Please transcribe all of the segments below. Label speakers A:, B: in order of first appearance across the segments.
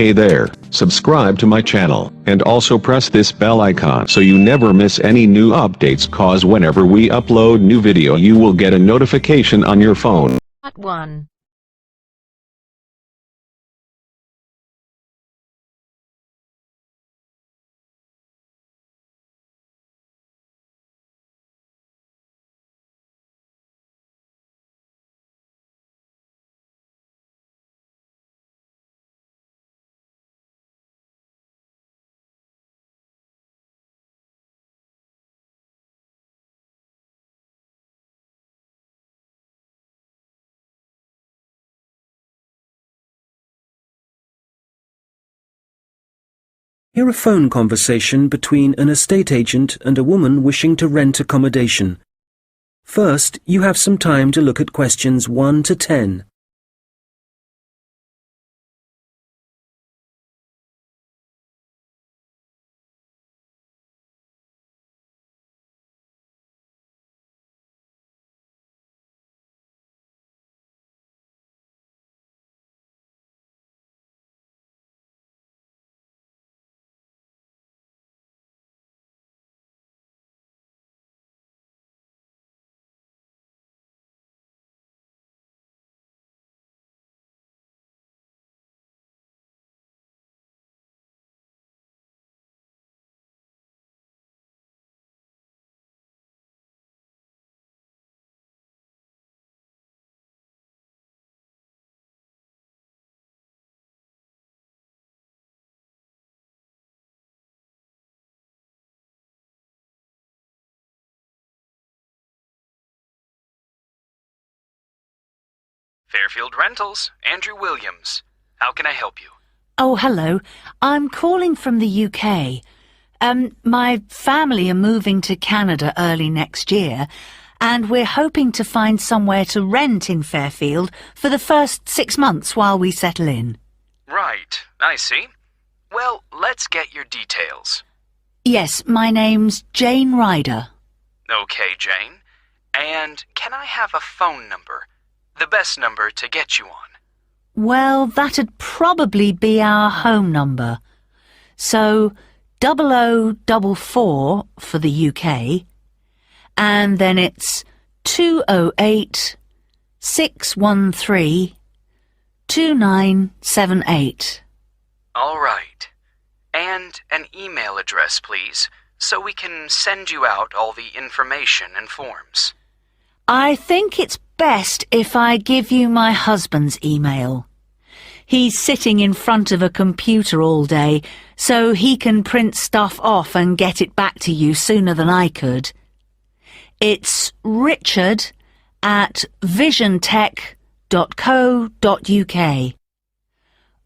A: Hey there, subscribe to my channel, and also press this bell icon so you never miss any new updates, cause whenever we upload new video you will get a notification on your phone.
B: Part 1.
C: Hear a phone conversation between an estate agent and a woman wishing to rent accommodation. First, you have some time to look at questions 1 to 10.
D: Fairfield Rentals, Andrew Williams. How can I help you?
B: Oh, hello. I'm calling from the UK. My family are moving to Canada early next year, and we're hoping to find somewhere to rent in Fairfield for the first 6 months while we settle in.
D: Right, I see. Well, let's get your details.
B: Yes, my name's Jane Ryder.
D: Okay, Jane. And can I have a phone number? The best number to get you on.
B: Well, that'd probably be our home number. So, 0044 for the UK, and then it's 208 613 2978.
D: All right. And an email address, please, so we can send you out all the information and forms.
B: I think it's best if I give you my husband's email. He's sitting in front of a computer all day, so he can print stuff off and get it back to you sooner than I could. It's richard@visiontech.co.uk.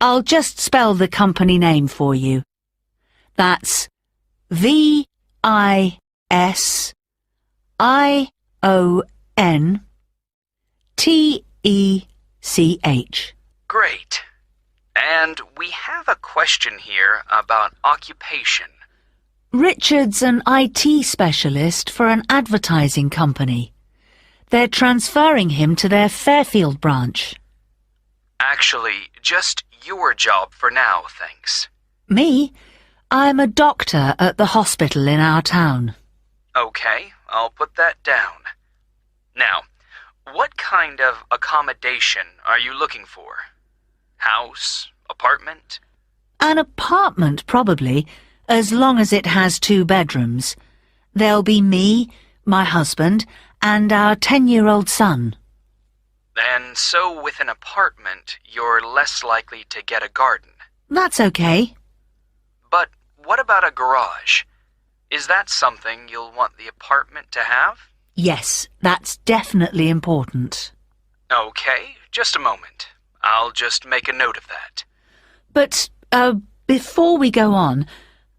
B: I'll just spell the company name for you. That's VISIONTECH.
D: Great. And we have a question here about occupation.
B: Richard's an IT specialist for an advertising company. They're transferring him to their Fairfield branch.
D: Actually, just your job for now, thanks.
B: Me? I'm a doctor at the hospital in our town.
D: Okay, I'll put that down. Now, what kind of accommodation are you looking for? House? Apartment?
B: An apartment, probably, as long as it has 2 bedrooms. There'll be me, my husband, and our 10-year-old son.
D: And so with an apartment, you're less likely to get a garden.
B: That's okay.
D: But what about a garage? Is that something you'll want the apartment to have?
B: Yes, that's definitely important.
D: Okay, just a moment. I'll just make a note of that.
B: But, before we go on,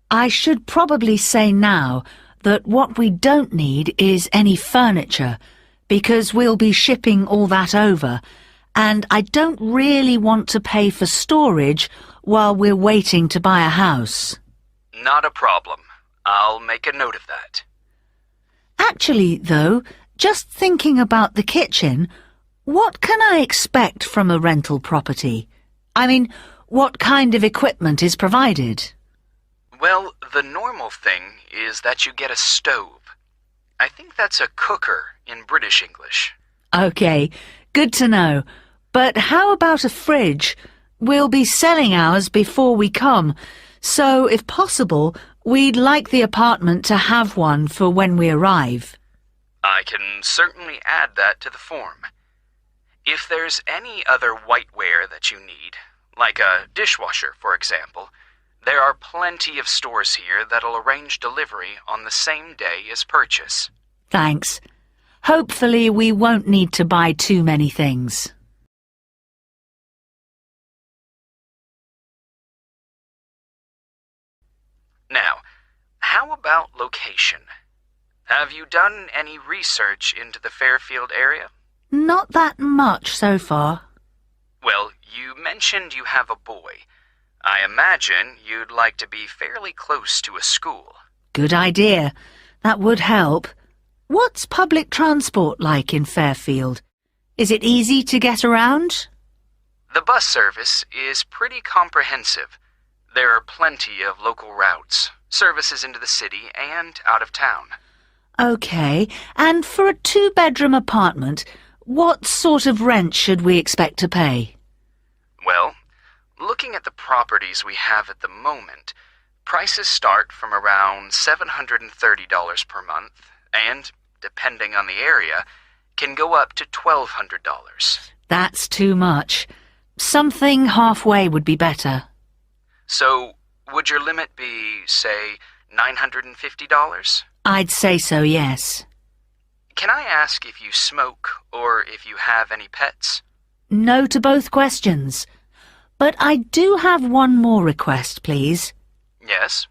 B: I should probably say now that what we don't need is any furniture, because we'll be shipping all that over, and I don't really want to pay for storage while we're waiting to buy a house.
D: Not a problem. I'll make a note of that.
B: Actually, though, just thinking about the kitchen, what can I expect from a rental property? I mean, What kind of equipment is provided?
D: Well, the normal thing is that you get a stove. I think that's a cooker in British English.
B: OK, good to know. But how about a fridge? We'll be selling ours before we come, so if possible, we'd like the apartment to have one for when we arrive.
D: I can certainly add that to the form. If there's any other whiteware that you need, like a dishwasher, for example, there are plenty of stores here that'll arrange delivery on the same day as purchase.
B: Thanks. Hopefully we won't need to buy too many things.
D: Now, how about location? Have you done any research into the Fairfield area?
B: Not that much so far.
D: Well, you mentioned you have a boy. I imagine you'd like to be fairly close to a school.
B: Good idea. That would help. What's public transport like in Fairfield? Is it easy to get around?
D: The bus service is pretty comprehensive. There are plenty of local routes, services into the city and out of town.
B: OK, and for a two-bedroom apartment, what sort of rent should we expect to pay?
D: Well, looking at the properties we have at the moment, prices start from around $730 per month and, depending on the area, can go up to $1,200.
B: That's too much. Something halfway would be better.
D: So, would your limit be, say, $950?
B: I'd say so, yes.
D: Can I ask if you smoke or if you have any pets?
B: No to both questions. But I do have one more request, please.
D: Yes?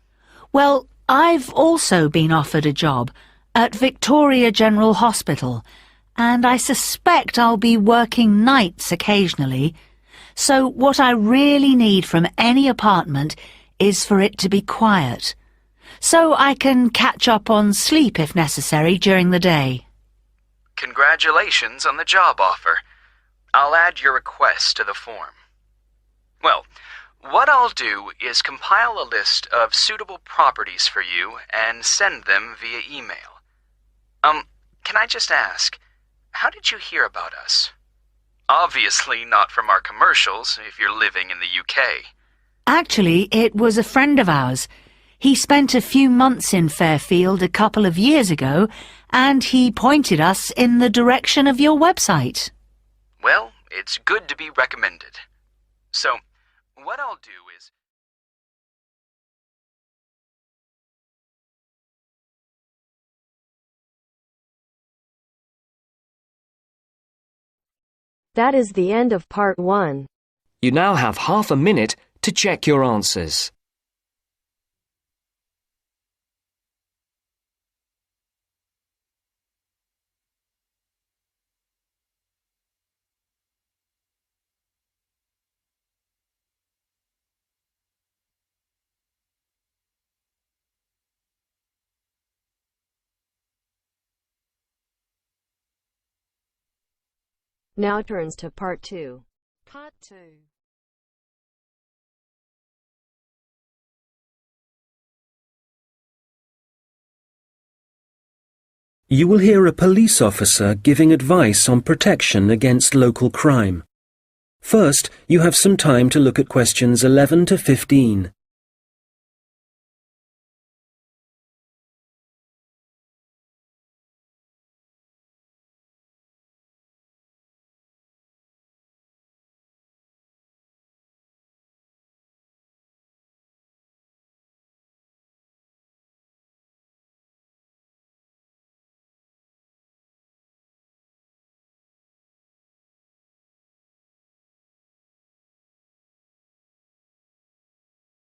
B: Well, I've also been offered a job at Victoria General Hospital, and I suspect I'll be working nights occasionally. So what I really need from any apartment is for it to be quiet, so I can catch up on sleep if necessary during the day.
D: Congratulations on the job offer. I'll add your request to the form. Well, what I'll do is compile a list of suitable properties for you and send them via email. Can I just ask, how did you hear about us? Obviously not from our commercials if you're living in the UK.
B: Actually, it was a friend of ours. He spent a few months in Fairfield a couple of years ago, and he pointed us in the direction of your website.
D: Well, it's good to be recommended. So, what I'll do is...
E: That is the end of part 1.
F: You now have half a minute to check your answers.
E: Now turns to part 2. Part 2.
C: You will hear a police officer giving advice on protection against local crime. First, you have some time to look at questions 11 to 15.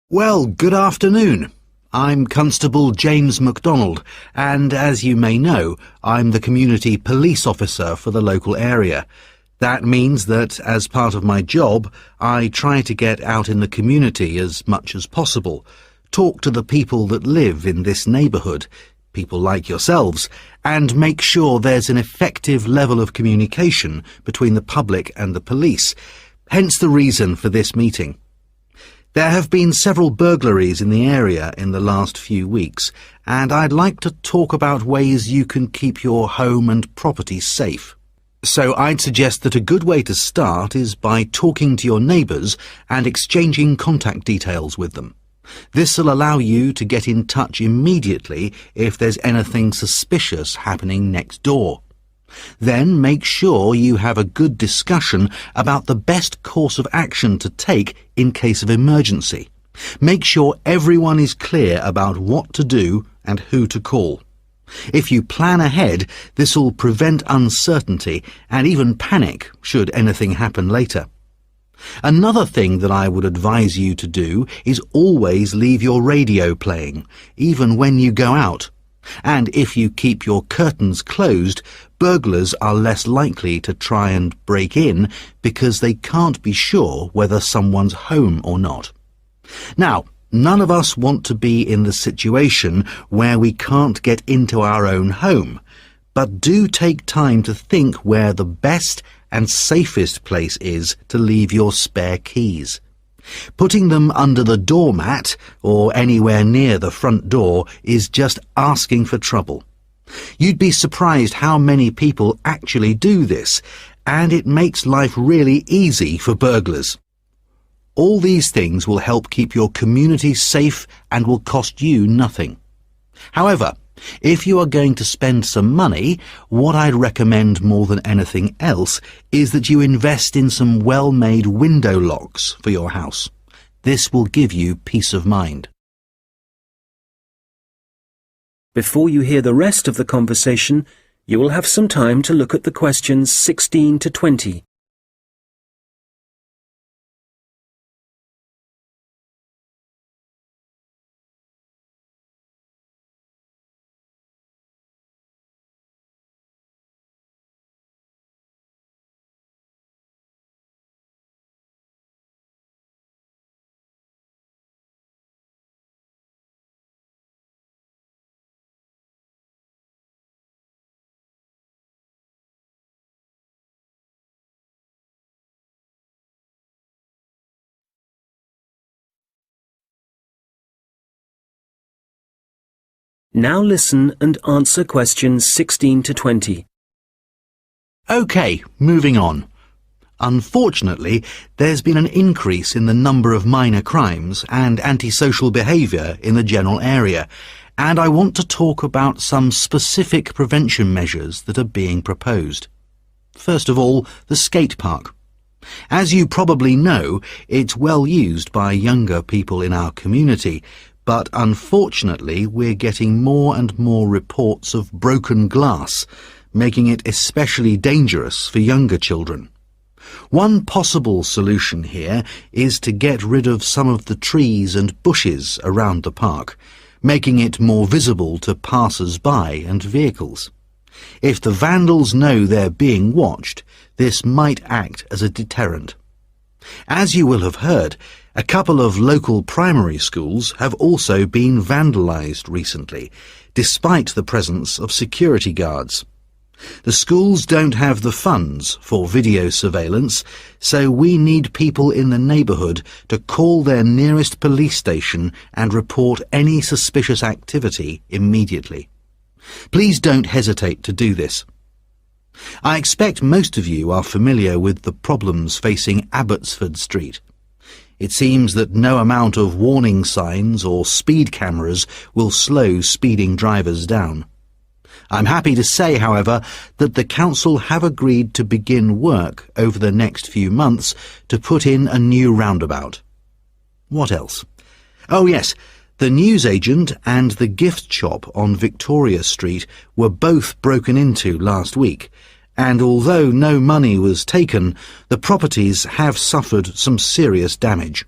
G: Well, good afternoon. I'm Constable James MacDonald, and as you may know, I'm the community police officer for the local area. That means that, as part of my job, I try to get out in the community as much as possible, talk to the people that live in this neighbourhood, people like yourselves, and make sure there's an effective level of communication between the public and the police. Hence the reason for this meeting. There have been several burglaries in the area in the last few weeks, and I'd like to talk about ways you can keep your home and property safe. So I'd suggest that a good way to start is by talking to your neighbours and exchanging contact details with them. This will allow you to get in touch immediately if there's anything suspicious happening next door. Then make sure you have a good discussion about the best course of action to take in case of emergency. Make sure everyone is clear about what to do and who to call. If you plan ahead, this will prevent uncertainty and even panic should anything happen later. Another thing that I would advise you to do is always leave your radio playing, even when you go out. And if you keep your curtains closed, burglars are less likely to try and break in because they can't be sure whether someone's home or not. Now, none of us want to be in the situation where we can't get into our own home, but do take time to think where the best and safest place is to leave your spare keys. Putting them under the doormat or anywhere near the front door is just asking for trouble. You'd be surprised how many people actually do this, and it makes life really easy for burglars. All these things will help keep your community safe and will cost you nothing. However, if you are going to spend some money, what I'd recommend more than anything else is that you invest in some well-made window locks for your house. This will give you peace of mind.
C: Before you hear the rest of the conversation, you will have some time to look at the questions 16 to 20. Now listen and answer questions 16 to 20.
G: OK, moving on. Unfortunately, there's been an increase in the number of minor crimes and antisocial behaviour in the general area, and I want to talk about some specific prevention measures that are being proposed. First of all, the skate park. As you probably know, it's well used by younger people in our community, but unfortunately we're getting more and more reports of broken glass, making it especially dangerous for younger children. One possible solution here is to get rid of some of the trees and bushes around the park, making it more visible to passers-by and vehicles. If the vandals know they're being watched, this might act as a deterrent. As you will have heard, a couple of local primary schools have also been vandalised recently, despite the presence of security guards. The schools don't have the funds for video surveillance, so we need people in the neighbourhood to call their nearest police station and report any suspicious activity immediately. Please don't hesitate to do this. I expect most of you are familiar with the problems facing Abbotsford Street. It seems that no amount of warning signs or speed cameras will slow speeding drivers down. I'm happy to say, however, that the council have agreed to begin work over the next few months to put in a new roundabout. What else? Oh yes, the newsagent and the gift shop on Victoria Street were both broken into last week, and although no money was taken, the properties have suffered some serious damage.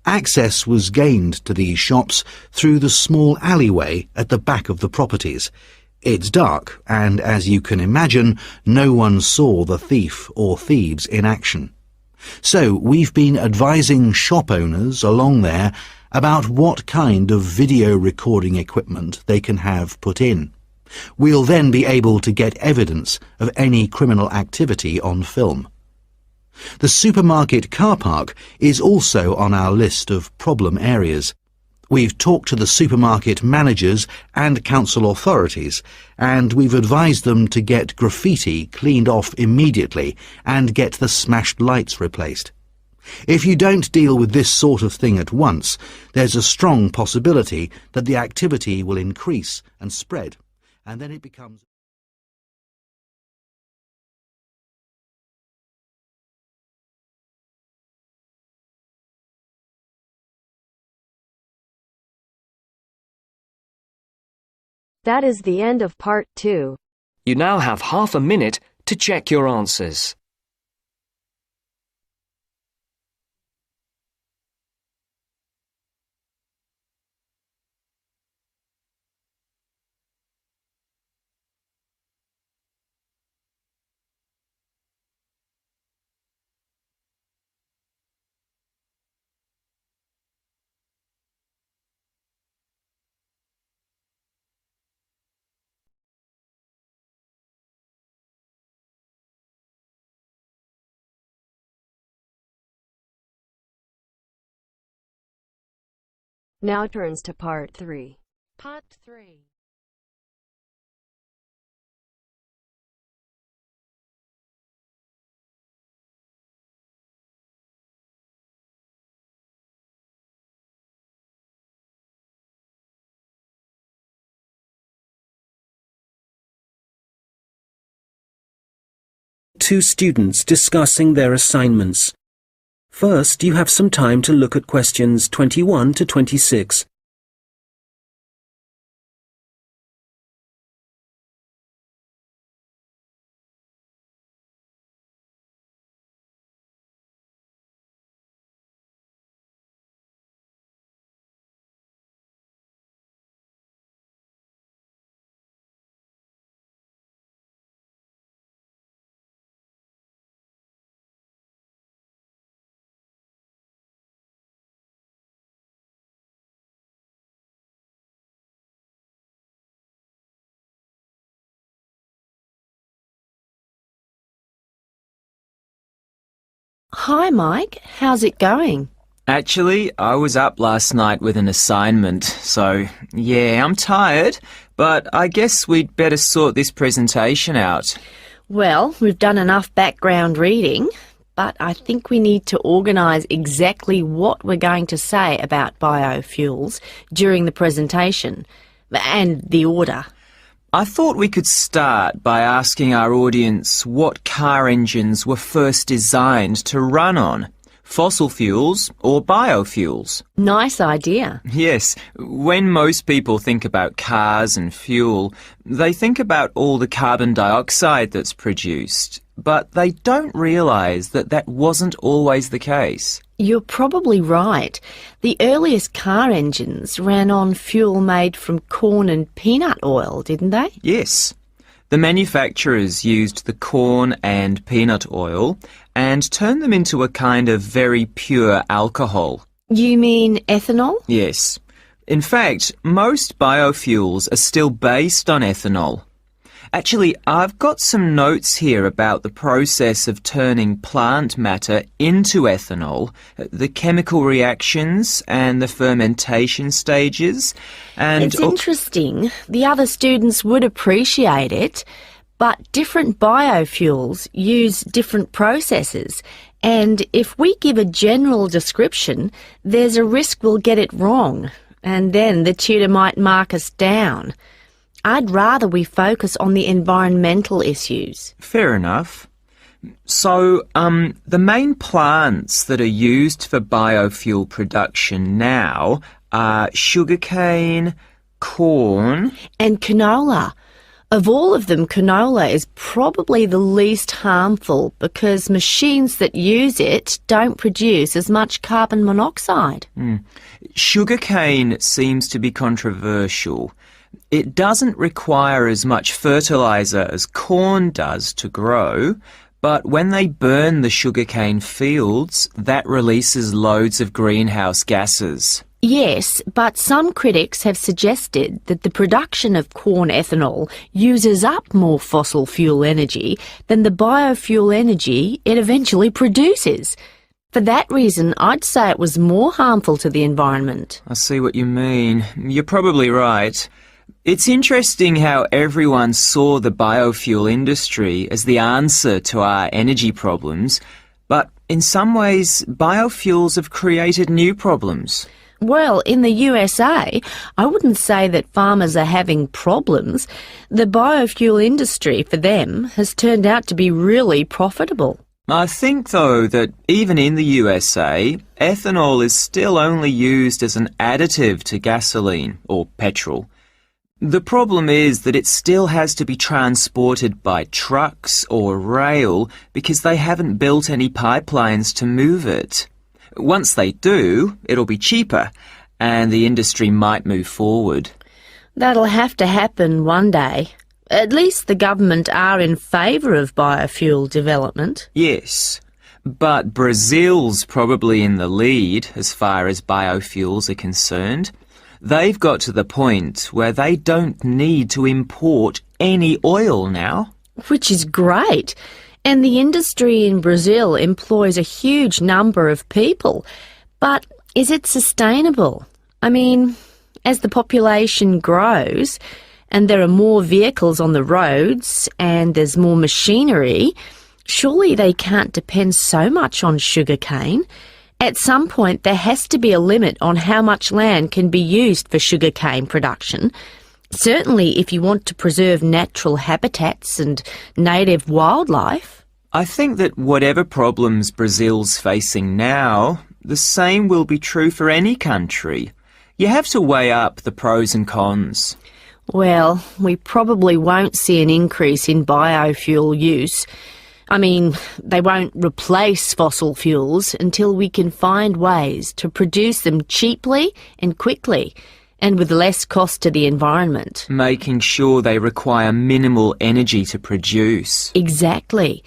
G: Access was gained to these shops through the small alleyway at the back of the properties. It's dark, and as you can imagine, no one saw the thief or thieves in action. So we've been advising shop owners along there about what kind of video recording equipment they can have put in. We'll then be able to get evidence of any criminal activity on film. The supermarket car park is also on our list of problem areas. We've talked to the supermarket managers and council authorities, and we've advised them to get graffiti cleaned off immediately and get the smashed lights replaced. If you don't deal with this sort of thing at once, there's a strong possibility that the activity will increase and spread, and then it becomes...
E: That is the end of part 2.
F: You now have half a minute to check your answers.
E: Now turns to part 3. Part 3.
C: Two students discussing their assignments. First, you have some time to look at questions 21 to 26.
H: Hi, Mike. How's it going?
I: Actually, I was up last night with an assignment, so yeah, I'm tired, but I guess we'd better sort this presentation out.
H: Well, we've done enough background reading, but I think we need to organise exactly what we're going to say about biofuels during the presentation, and the order.
I: I thought we could start by asking our audience what car engines were first designed to run on, fossil fuels or biofuels.
H: Nice idea.
I: Yes, when most people think about cars and fuel, they think about all the carbon dioxide that's produced, but they don't realise that that wasn't always the case.
H: You're probably right. The earliest car engines ran on fuel made from corn and peanut oil, didn't they?
I: Yes. The manufacturers used the corn and peanut oil and turned them into a kind of very pure alcohol.
H: You mean ethanol?
I: Yes. In fact, most biofuels are still based on ethanol. Actually, I've got some notes here about the process of turning plant matter into ethanol, the chemical reactions and the fermentation stages. And
H: it's interesting. The other students would appreciate it, but different biofuels use different processes. And if we give a general description, there's a risk we'll get it wrong, and then the tutor might mark us down. I'd rather we focus on the environmental issues.
I: Fair enough. So, the main plants that are used for biofuel production now are sugarcane, corn...
H: and canola. Of all of them, canola is probably the least harmful because machines that use it don't produce as much carbon monoxide.
I: Sugarcane seems to be controversial. It doesn't require as much fertiliser as corn does to grow, but when they burn the sugarcane fields, that releases loads of greenhouse gases.
H: Yes, but some critics have suggested that the production of corn ethanol uses up more fossil fuel energy than the biofuel energy it eventually produces. For that reason, I'd say it was more harmful to the environment.
I: I see what you mean. You're probably right. It's interesting how everyone saw the biofuel industry as the answer to our energy problems, but in some ways, biofuels have created new problems.
H: Well, in the USA, I wouldn't say that farmers are having problems. The biofuel industry, for them, has turned out to be really profitable.
I: I think, though, that even in the USA, ethanol is still only used as an additive to gasoline or petrol. The problem is that it still has to be transported by trucks or rail because they haven't built any pipelines to move it. Once they do, it'll be cheaper, and the industry might move forward.
H: That'll have to happen one day. At least the government are in favour of biofuel development.
I: Yes, but Brazil's probably in the lead as far as biofuels are concerned. They've got to the point where they don't need to import any oil now.
H: Which is great. And the industry in Brazil employs a huge number of people. But is it sustainable? I mean, as the population grows and there are more vehicles on the roads and there's more machinery, surely they can't depend so much on sugarcane. At some point there has to be a limit on how much land can be used for sugarcane production. Certainly if you want to preserve natural habitats and native wildlife.
I: I think that whatever problems Brazil's facing now, the same will be true for any country. You have to weigh up the pros and cons.
H: Well, we probably won't see an increase in biofuel use. I mean, they won't replace fossil fuels until we can find ways to produce them cheaply and quickly, and with less cost to the environment.
I: Making sure they require minimal energy to produce.
H: Exactly.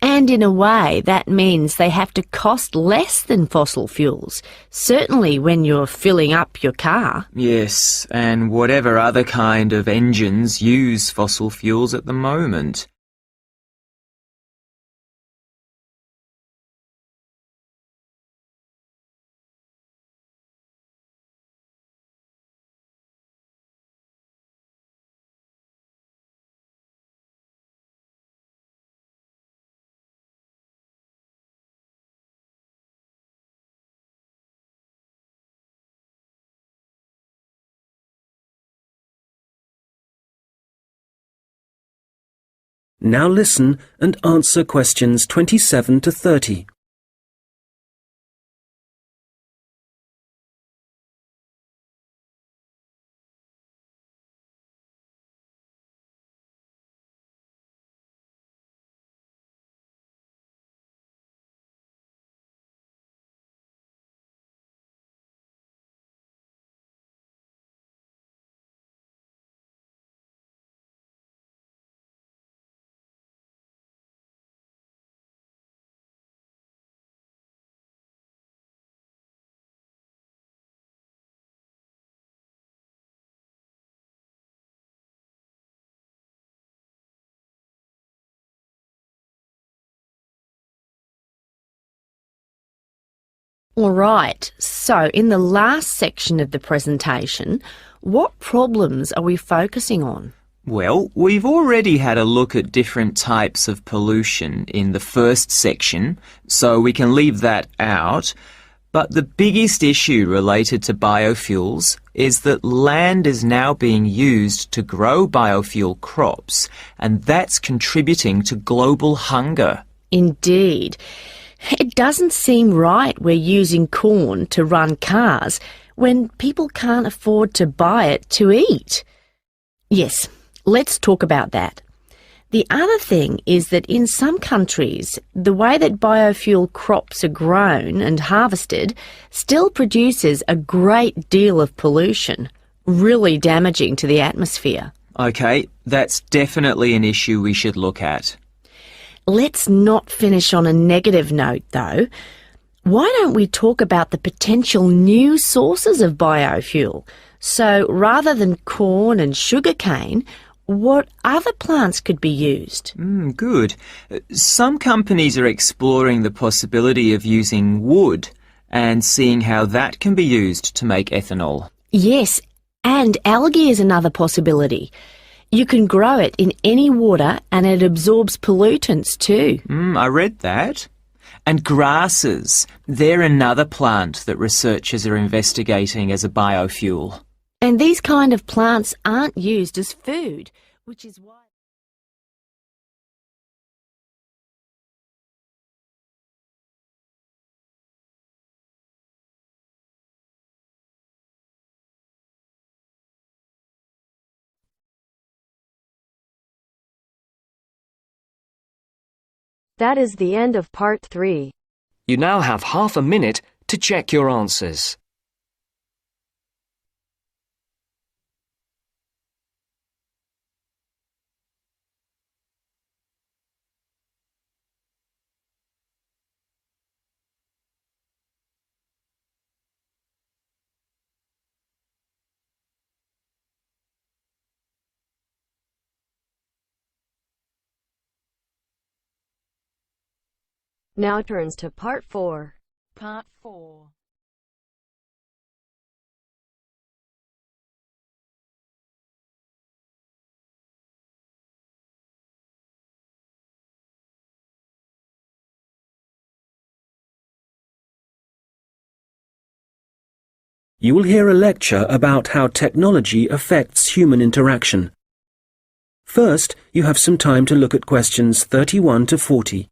H: And in a way, that means they have to cost less than fossil fuels, certainly when you're filling up your car.
I: Yes, and whatever other kind of engines use fossil fuels at the moment.
C: Now listen and answer questions 27 to 30.
H: All right, so in the last section of the presentation, what problems are we focusing on?
I: Well, we've already had a look at different types of pollution in the first section, so we can leave that out. But the biggest issue related to biofuels is that land is now being used to grow biofuel crops, and that's contributing to global hunger.
H: Indeed. It doesn't seem right we're using corn to run cars when people can't afford to buy it to eat. Yes, let's talk about that. The other thing is that in some countries, the way that biofuel crops are grown and harvested still produces a great deal of pollution, really damaging to the atmosphere.
I: Okay, that's definitely an issue we should look at.
H: Let's not finish on a negative note, though. Why don't we talk about the potential new sources of biofuel? So rather than corn and sugarcane, what other plants could be used?
I: Good. Some companies are exploring the possibility of using wood and seeing how that can be used to make ethanol.
H: Yes, and algae is another possibility. You can grow it in any water and it absorbs pollutants too.
I: I read that. And grasses, they're another plant that researchers are investigating as a biofuel.
H: And these kind of plants aren't used as food, which is why...
E: That is the end of part 3.
F: You now have half a minute to check your answers.
E: Now turns to part 4.
B: Part 4.
C: You will hear a lecture about how technology affects human interaction. First, you have some time to look at questions 31 to 40.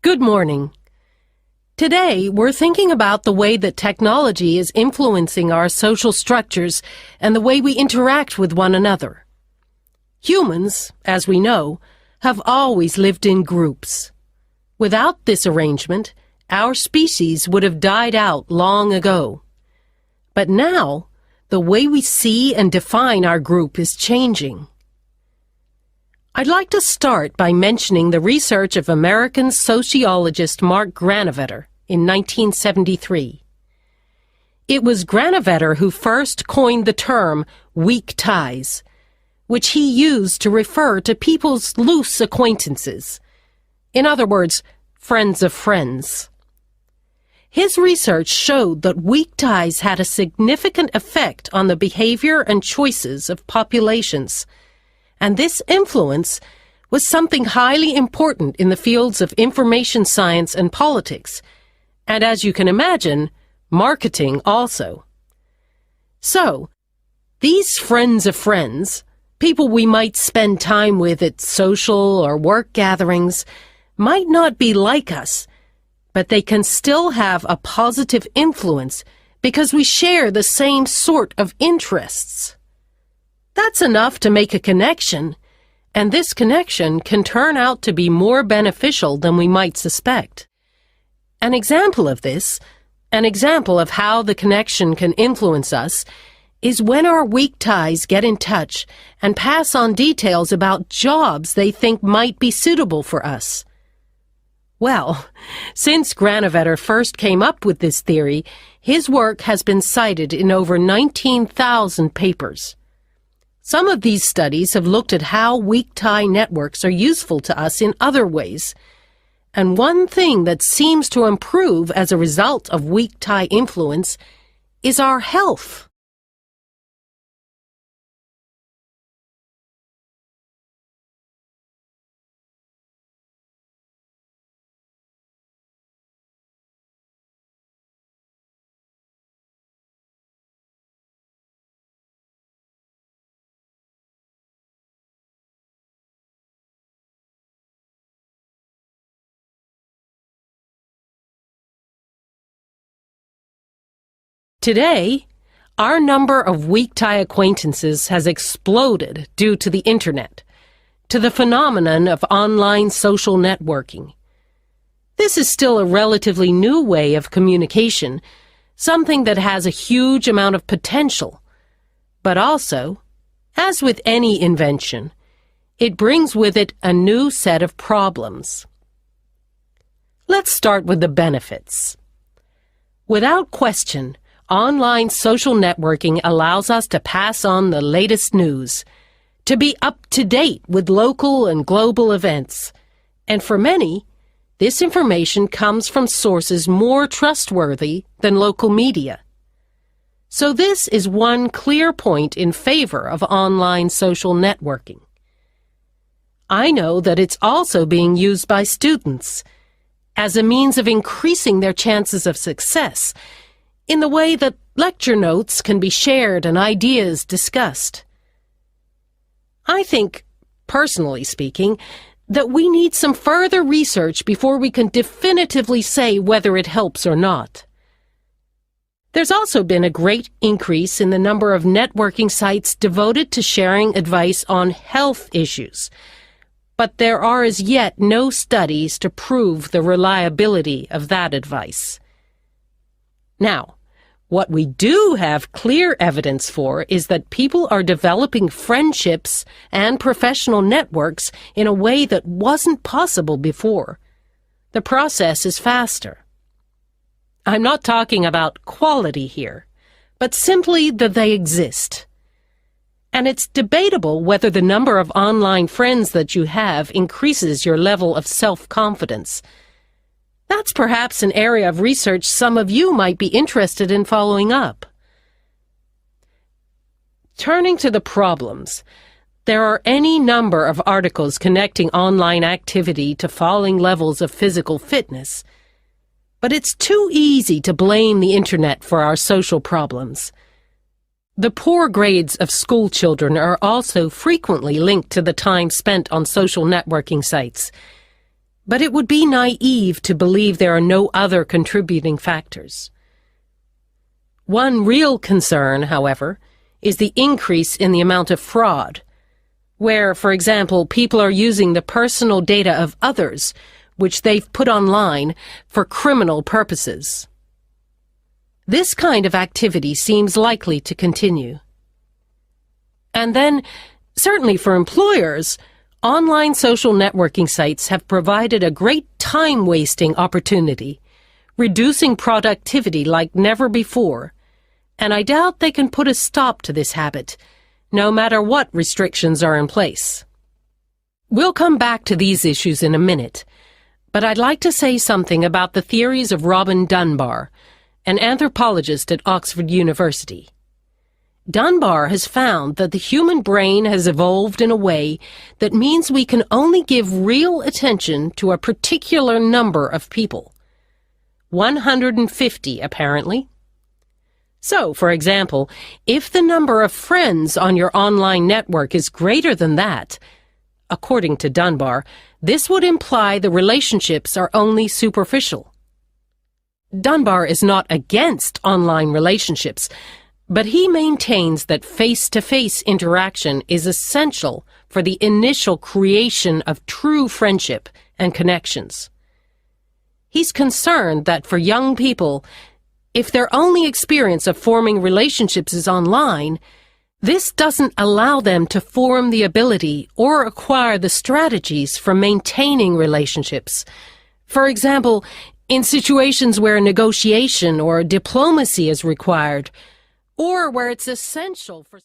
J: Good morning. Today, we're thinking about the way that technology is influencing our social structures and the way we interact with one another. Humans, as we know, have always lived in groups. Without this arrangement, our species would have died out long ago. But now, the way we see and define our group is changing. I'd like to start by mentioning the research of American sociologist Mark Granovetter in 1973. It was Granovetter who first coined the term weak ties, which he used to refer to people's loose acquaintances. In other words, friends of friends. His research showed that weak ties had a significant effect on the behavior and choices of populations, and this influence was something highly important in the fields of information science and politics, and as you can imagine, marketing also. So, these friends of friends, people we might spend time with at social or work gatherings, might not be like us, but they can still have a positive influence because we share the same sort of interests. That's enough to make a connection, and this connection can turn out to be more beneficial than we might suspect. An example of this, an example of how the connection can influence us, is when our weak ties get in touch and pass on details about jobs they think might be suitable for us. Well, since Granovetter first came up with this theory, his work has been cited in over 19,000 papers. Some of these studies have looked at how weak tie networks are useful to us in other ways, And one thing that seems to improve as a result of weak tie influence is our health. Today, our number of weak tie acquaintances has exploded due to the Internet, to the phenomenon of online social networking. This is still a relatively new way of communication, something that has a huge amount of potential. But also, as with any invention, it brings with it a new set of problems. Let's start with the benefits. Without question, online social networking allows us to pass on the latest news, to be up to date with local and global events, and for many, this information comes from sources more trustworthy than local media. So this is one clear point in favor of online social networking. I know that it's also being used by students as a means of increasing their chances of success in the way that lecture notes can be shared and ideas discussed. I think, personally speaking, that we need some further research before we can definitively say whether it helps or not. There's also been a great increase in the number of networking sites devoted to sharing advice on health issues, but there are as yet no studies to prove the reliability of that advice. Now, what we do have clear evidence for is that people are developing friendships and professional networks in a way that wasn't possible before. The process is faster. I'm not talking about quality here, but simply that they exist. And it's debatable whether the number of online friends that you have increases your level of self-confidence. That's perhaps an area of research some of you might be interested in following up. Turning to the problems, there are any number of articles connecting online activity to falling levels of physical fitness. But it's too easy to blame the Internet for our social problems. The poor grades of school children are also frequently linked to the time spent on social networking sites. But it would be naive to believe there are no other contributing factors. One real concern, however, is the increase in the amount of fraud, where, for example, people are using the personal data of others, which they've put online, for criminal purposes. This kind of activity seems likely to continue. And then, certainly for employers, online social networking sites have provided a great time-wasting opportunity, reducing productivity like never before, and I doubt they can put a stop to this habit, no matter what restrictions are in place. We'll come back to these issues in a minute, but I'd like to say something about the theories of Robin Dunbar, an anthropologist at Oxford University. Dunbar has found that the human brain has evolved in a way that means we can only give real attention to a particular number of people. 150, apparently. So, for example, if the number of friends on your online network is greater than that, according to Dunbar, this would imply the relationships are only superficial. Dunbar is not against online relationships, but he maintains that face-to-face interaction is essential for the initial creation of true friendship and connections. He's concerned that for young people, if their only experience of forming relationships is online, this doesn't allow them to form the ability or acquire the strategies for maintaining relationships. For example, in situations where negotiation or diplomacy is required, or where it's essential for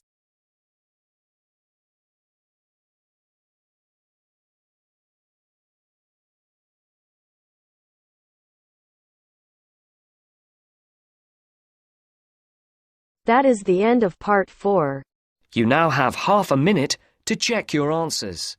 E: That is the end of part 4.
F: You now have half a minute to check your answers.